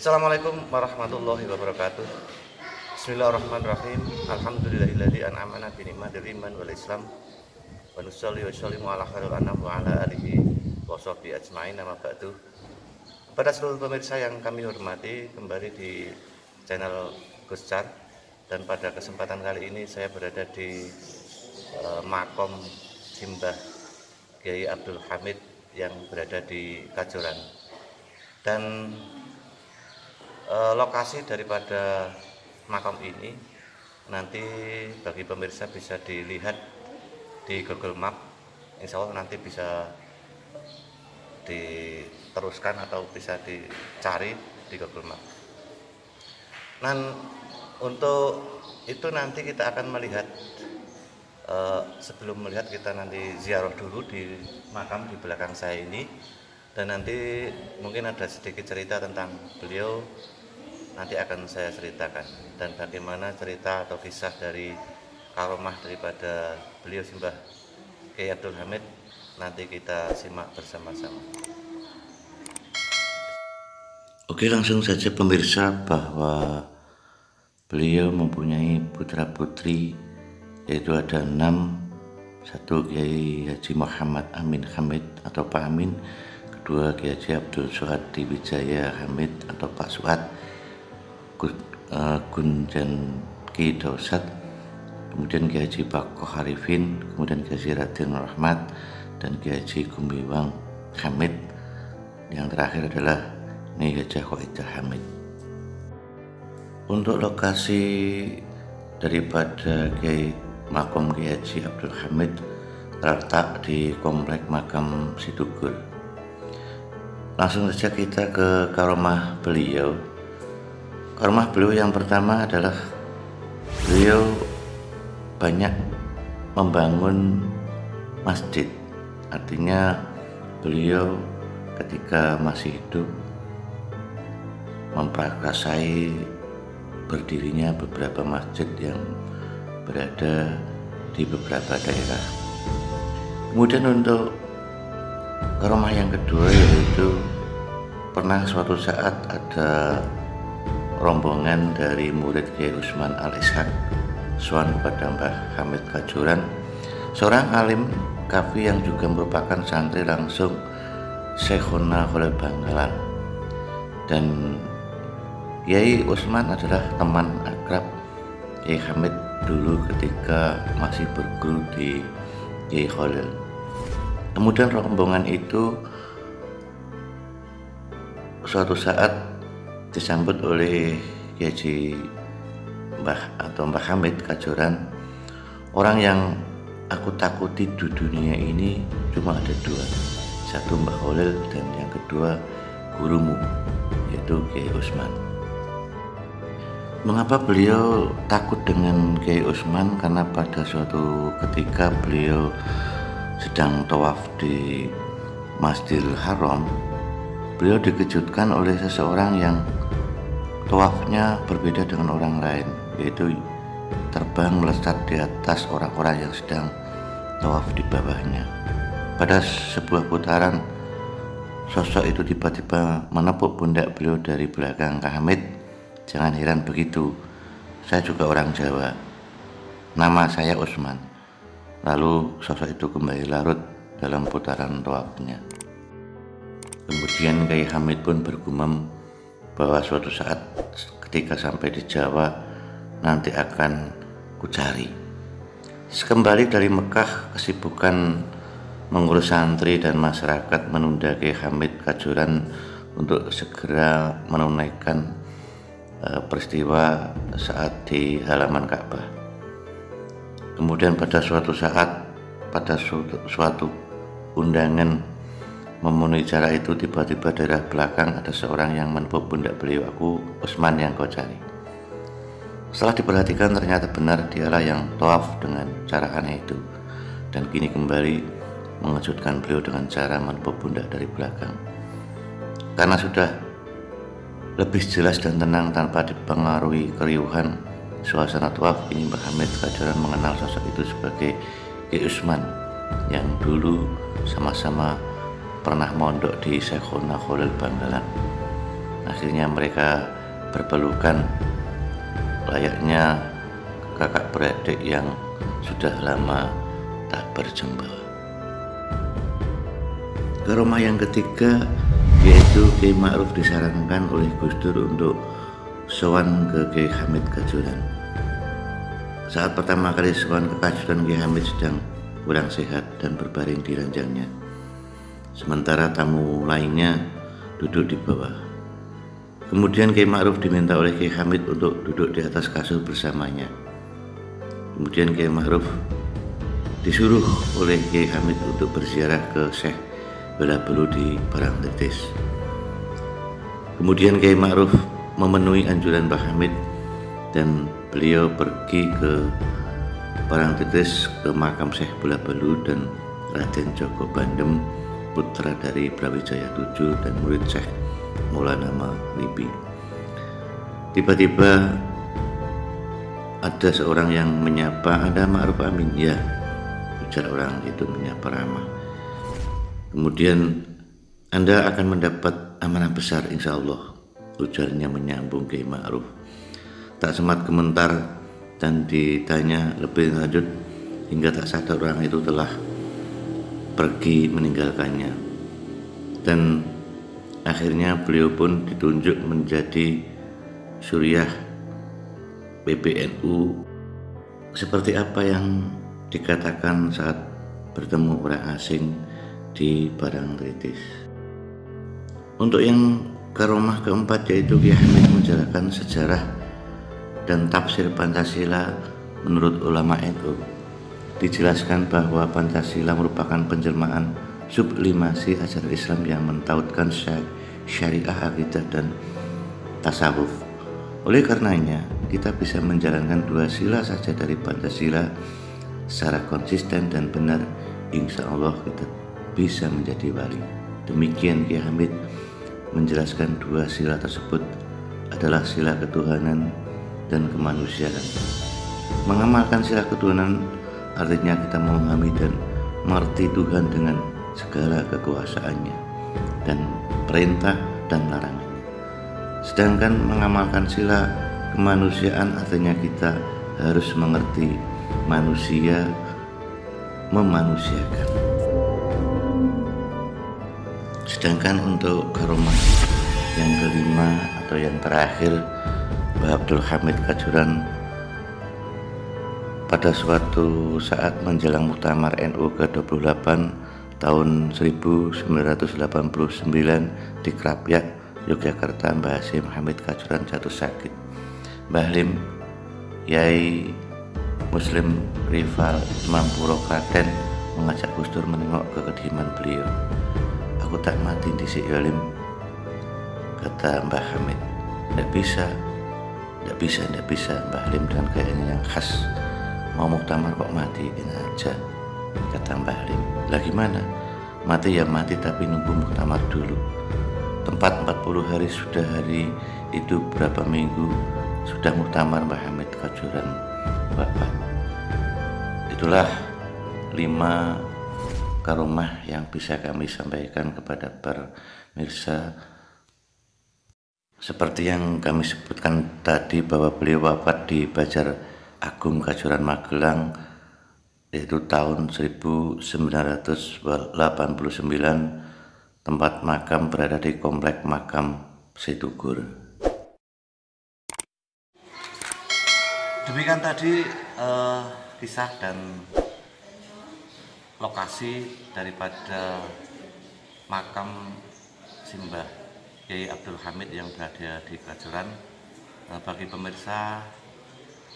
Assalamualaikum warahmatullahi wabarakatuh. Bismillahirrahmanirrahim. Alhamdulillahilladzi an'amana bi ni'matil iman wal islam. Wa nusalli wa nusallimu ala khairil anam wa ala alihi wa sahbihi ajmain, amma ba'du. Pada seluruh pemirsa yang kami hormati, kembali di channel Gus Char, dan pada kesempatan kali ini saya berada di makom Simbah Kiai Abdul Hamid yang berada di Kajoran. Dan lokasi daripada makam ini nanti bagi pemirsa bisa dilihat di Google Map. Insya Allah nanti bisa diteruskan atau bisa dicari di Google Map. Dan untuk itu nanti kita akan melihat, sebelum melihat kita nanti ziarah dulu di makam di belakang saya ini, dan nanti mungkin ada sedikit cerita tentang beliau nanti akan saya ceritakan, dan bagaimana cerita atau kisah dari karomah daripada beliau Simbah Kiai Abdul Hamid nanti kita simak bersama-sama. Oke, langsung saja pemirsa, bahwa beliau mempunyai putra-putri, yaitu ada 6. Satu Kiai Haji Muhammad Amin Hamid atau Pak Amin, kedua Kiai Haji Abdul Suhad Wijaya Hamid atau Pak Suhad, Gunjan Ki Dausat, kemudian Kiai Haji Pakoh Harifin, kemudian Kiai Haji Raden Rahmat, dan Kiai Haji Gumiwang Hamid. Yang terakhir adalah Nyai Hajah Khaidah Hamid. Untuk lokasi daripada Kiai Makom Kiai Haji Abdul Hamid terletak di Komplek Makam Situgur. Langsung saja kita ke karomah beliau. Karomah beliau yang pertama adalah beliau banyak membangun masjid. Artinya beliau ketika masih hidup memprakarsai berdirinya beberapa masjid yang berada di beberapa daerah. Kemudian untuk karomah yang kedua, yaitu pernah suatu saat ada rombongan dari murid Kiai Usman Al-Ishaq sowan kepada Mbah Hamid Kajoran, seorang alim kafi yang juga merupakan santri langsung Syekhona Khalil Bangkalan. Dan Kiai Usman adalah teman akrab Kiai Hamid dulu ketika masih berguru di Kiai Khalil. Kemudian rombongan itu suatu saat disambut oleh Kiai Haji Mbah Hamid Kajoran. Orang yang aku takuti di dunia ini cuma ada 2, satu Mbah Khalil dan yang kedua gurumu, yaitu Kiai Usman. Mengapa beliau takut dengan Kiai Usman? Karena pada suatu ketika beliau sedang tawaf di Masjidil Haram, beliau dikejutkan oleh seseorang yang tawafnya berbeda dengan orang lain, yaitu terbang melesat di atas orang-orang yang sedang tawaf di bawahnya. Pada sebuah putaran, sosok itu tiba-tiba menepuk pundak beliau dari belakang. "Kak Hamid, jangan heran begitu, saya juga orang Jawa, nama saya Usman." Lalu sosok itu kembali larut dalam putaran tawafnya. Kemudian Kiai Hamid pun bergumam bahwa suatu saat ketika sampai di Jawa nanti akan kucari. Sekembali dari Mekah, kesibukan mengurus santri dan masyarakat menunda Kiai Hamid Kajoran untuk segera menunaikan peristiwa saat di halaman Ka'bah. Kemudian pada suatu saat, pada suatu undangan memenuhi cara itu, tiba-tiba dari belakang ada seorang yang menepuk pundak beliau. "Aku Usman yang kau cari." Setelah diperhatikan, ternyata benar dialah yang tawaf dengan cara aneh itu, dan kini kembali mengejutkan beliau dengan cara menepuk pundak dari belakang. Karena sudah lebih jelas dan tenang tanpa dipengaruhi keriuhan suasana tawaf, ini Mbah Hamid Kajoran mengenal sosok itu sebagai Kiai Usman yang dulu sama-sama pernah mondok di Syekhona Khalil Bangkalan. Akhirnya mereka berpelukan layaknya kakak beradik yang sudah lama tak berjumpa. Karomah yang ketiga yaitu Kiai Ma'ruf disarankan oleh Gus Dur untuk sowan ke Kiai Hamid Kajuran. Saat pertama kali sowan ke Kajuran, Kiai Hamid sedang kurang sehat dan berbaring di ranjangnya. Sementara tamu lainnya duduk di bawah. Kemudian Kiai Ma'ruf diminta oleh Kiai Hamid untuk duduk di atas kasur bersamanya. Kemudian Kiai Ma'ruf disuruh oleh Kiai Hamid untuk berziarah ke Syekh Balabelu di Parangtritis. Kemudian Kiai Ma'ruf memenuhi anjuran Mbah Hamid dan beliau pergi ke Parangtritis ke makam Syekh Balabelu dan Raden Djoko Bandem, putra dari Brawijaya VII dan murid Syekh Maulana Maghribi. Tiba-tiba ada seorang yang menyapa, "Ada Ma'ruf Amin?" "Ya," ujar orang itu menyapa ramah. Kemudian, "Anda akan mendapat amanah besar insya Allah," ujarnya menyambung Kiai Ma'ruf. Tak semat gementar dan ditanya lebih lanjut hingga tak sadar orang itu telah pergi meninggalkannya. Dan akhirnya beliau pun ditunjuk menjadi Suriah PBNU seperti apa yang dikatakan saat bertemu orang asing di Parangtritis. Untuk yang karomah keempat yaitu Kiai Hamid menjelaskan sejarah dan tafsir Pancasila menurut ulama NU. Dijelaskan bahwa Pancasila merupakan penjelmaan sublimasi ajaran Islam yang mentautkan syariah, akidah, dan tasawuf. Oleh karenanya, kita bisa menjalankan 2 sila saja dari Pancasila secara konsisten dan benar. Insya Allah kita bisa menjadi wali. Demikian Kiai Hamid menjelaskan 2 sila tersebut adalah sila ketuhanan dan kemanusiaan. Mengamalkan sila ketuhanan artinya kita memahami dan mengerti Tuhan dengan segala kekuasaannya dan perintah dan larangannya. Sedangkan mengamalkan sila kemanusiaan artinya kita harus mengerti manusia memanusiakan. Sedangkan untuk karomah yang kelima atau yang terakhir, Mbah Abdul Hamid Kajuran pada suatu saat menjelang Muktamar NU ke-28 tahun 1989 di Krapyak, Yogyakarta, Mbah Hasyim Hamid Kajuran jatuh sakit. Mbah Lim, Yai Muslim Rival Imam Puro Klaten mengajak Gus Dur menengok ke kediaman beliau. "Aku tak mati dhisik ya Lim," kata Mbah Hamid. Tidak bisa Mbah Lim dengan gayanya yang khas. "Mau muktamar kok mati ini aja," kata Mbah Lim. "Lah gimana? Mati ya mati, tapi nunggu muktamar dulu. Tempat 40 hari sudah, hari itu berapa minggu sudah muktamar Mbah Hamid Kajuran Bapak." Itulah 5 karomah yang bisa kami sampaikan kepada pemirsa. Seperti yang kami sebutkan tadi bahwa beliau wafat di Bajar Agung Kajuran Magelang yaitu tahun 1989. Tempat makam berada di komplek makam Situgur. Demikian tadi kisah dan lokasi daripada makam Simbah Kiai Abdul Hamid yang berada di Kajuran. Bagi pemirsa,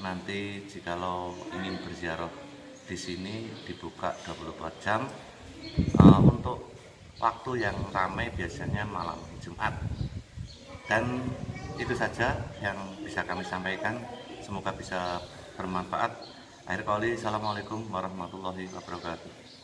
nanti jikalau ingin berziarah di sini dibuka 24 jam. Untuk waktu yang ramai biasanya malam Jumat. Dan itu saja yang bisa kami sampaikan. Semoga bisa bermanfaat. Akhir kali, assalamualaikum warahmatullahi wabarakatuh.